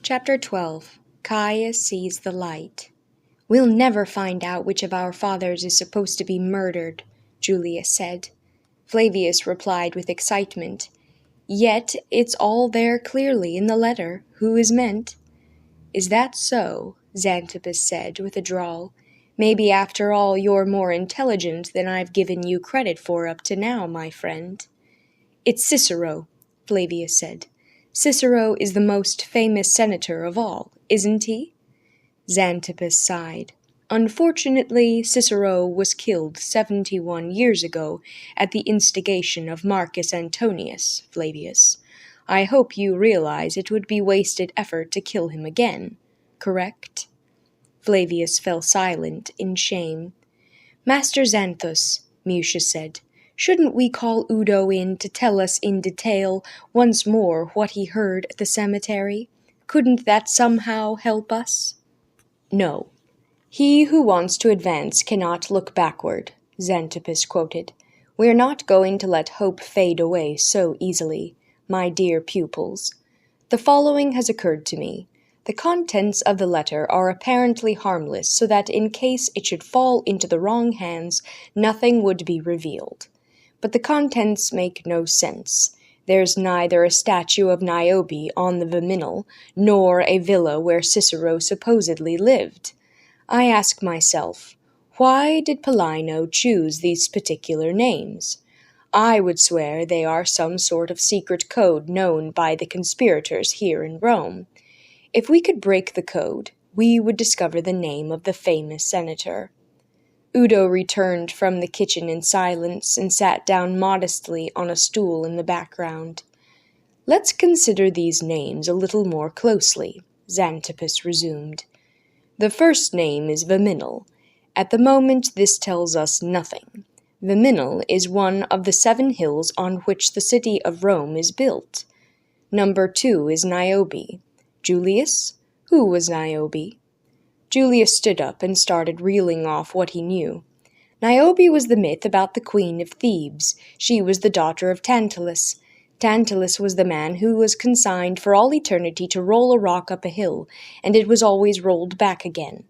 Chapter 12. Caius Sees the Light. "We'll never find out which of our fathers is supposed to be murdered," Julius said. Flavius replied with excitement, "Yet it's all there clearly in the letter, who is meant." "Is that so?" Xanthippus said with a drawl. "Maybe after all you're more intelligent than I've given you credit for up to now, my friend." "It's Cicero," Flavius said. "Cicero is the most famous senator of all, isn't he?" Xanthippus sighed. "Unfortunately, Cicero was killed 71 years ago at the instigation of Marcus Antonius, Flavius. I hope you realize it would be wasted effort to kill him again, correct?" Flavius fell silent in shame. "Master Xanthus," Mucius said, "shouldn't we call Udo in to tell us in detail once more what he heard at the cemetery? Couldn't that somehow help us?" "No. He who wants to advance cannot look backward," Xanthippus quoted. "We're not going to let hope fade away so easily, my dear pupils. The following has occurred to me. The contents of the letter are apparently harmless, so that in case it should fall into the wrong hands, nothing would be revealed. But the contents make no sense. There's neither a statue of Niobe on the Viminal, nor a villa where Cicero supposedly lived. I ask myself, why did Paulino choose these particular names? I would swear they are some sort of secret code known by the conspirators here in Rome. If we could break the code, we would discover the name of the famous senator." Udo returned from the kitchen in silence and sat down modestly on a stool in the background. "Let's consider these names a little more closely," Xanthippus resumed. "The first name is Viminal. At the moment this tells us nothing. Viminal is one of the 7 hills on which the city of Rome is built. Number 2 is Niobe. Julius, who was Niobe?" Julius stood up and started reeling off what he knew. Niobe was the myth about the queen of Thebes. She was the daughter of Tantalus. Tantalus was the man who was consigned for all eternity to roll a rock up a hill, and it was always rolled back again.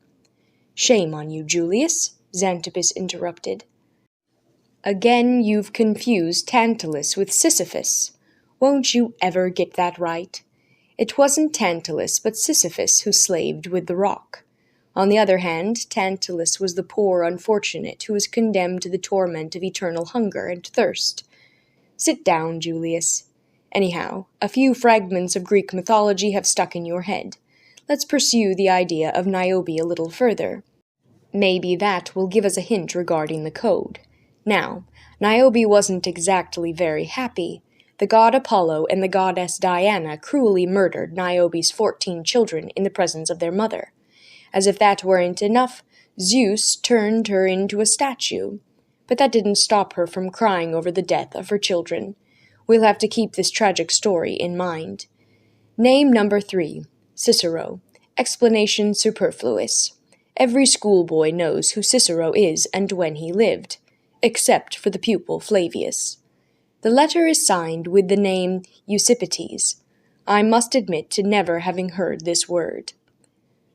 "Shame on you, Julius," Xanthippus interrupted. "Again you've confused Tantalus with Sisyphus. Won't you ever get that right? It wasn't Tantalus but Sisyphus who slaved with the rock. On the other hand, Tantalus was the poor unfortunate who was condemned to the torment of eternal hunger and thirst. Sit down, Julius. Anyhow, a few fragments of Greek mythology have stuck in your head. Let's pursue the idea of Niobe a little further. Maybe that will give us a hint regarding the code. Now, Niobe wasn't exactly very happy. The god Apollo and the goddess Diana cruelly murdered Niobe's 14 children in the presence of their mother. As if that weren't enough, Zeus turned her into a statue. But that didn't stop her from crying over the death of her children. We'll have to keep this tragic story in mind. Name number 3, Cicero. Explanation superfluous. Every schoolboy knows who Cicero is and when he lived, except for the pupil Flavius. The letter is signed with the name Eusipites. I must admit to never having heard this word.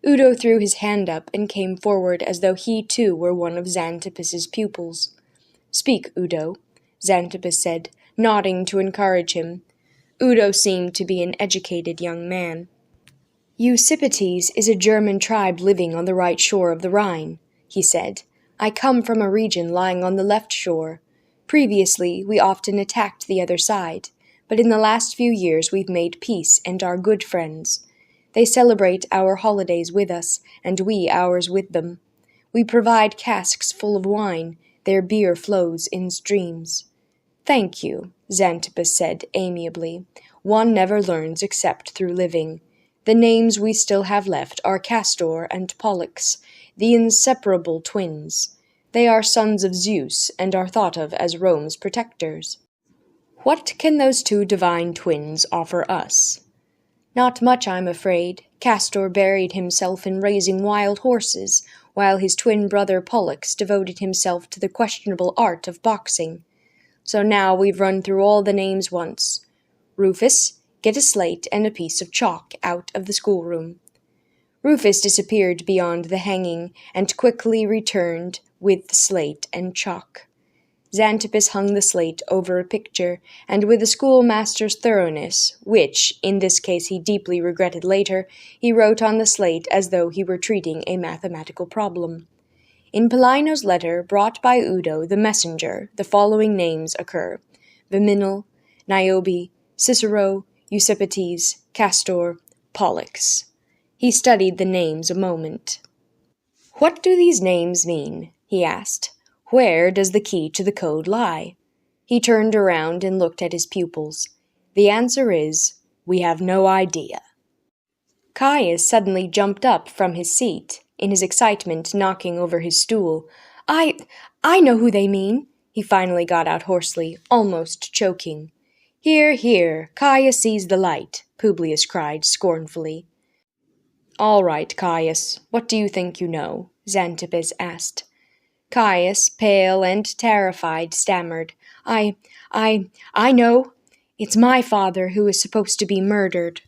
Udo threw his hand up and came forward as though he too were one of Xanthippus's pupils. "Speak, Udo," Xanthippus said, nodding to encourage him. Udo seemed to be an educated young man. "Eusipites is a German tribe living on the right shore of the Rhine," he said. "I come from a region lying on the left shore. Previously, we often attacked the other side, but in the last few years we've made peace and are good friends. They celebrate our holidays with us, and we ours with them. We provide casks full of wine, their beer flows in streams." "Thank you," Xanthippus said amiably. "One never learns except through living. The names we still have left are Castor and Pollux, the inseparable twins. They are sons of Zeus and are thought of as Rome's protectors. What can those 2 divine twins offer us?" "Not much, I'm afraid. Castor buried himself in raising wild horses, while his twin brother Pollux devoted himself to the questionable art of boxing. So now we've run through all the names once. Rufus, get a slate and a piece of chalk out of the schoolroom." Rufus disappeared beyond the hanging and quickly returned with the slate and chalk. Xanthippus hung the slate over a picture, and with a schoolmaster's thoroughness, which, in this case he deeply regretted later, he wrote on the slate as though he were treating a mathematical problem. In Paulino's letter brought by Udo the messenger, the following names occur: Viminal, Niobe, Cicero, Eusippides, Castor, Pollux. He studied the names a moment. "What do these names mean?" he asked. "Where does the key to the code lie?" He turned around and looked at his pupils. The answer is, we have no idea. Caius suddenly jumped up from his seat, in his excitement knocking over his stool. I know who they mean," he finally got out hoarsely, almost choking. "Here, here, Caius sees the light," Publius cried scornfully. "All right, Caius, what do you think you know?" Xanthippus asked. Caius, pale and terrified, stammered, I know. It's my father who is supposed to be murdered."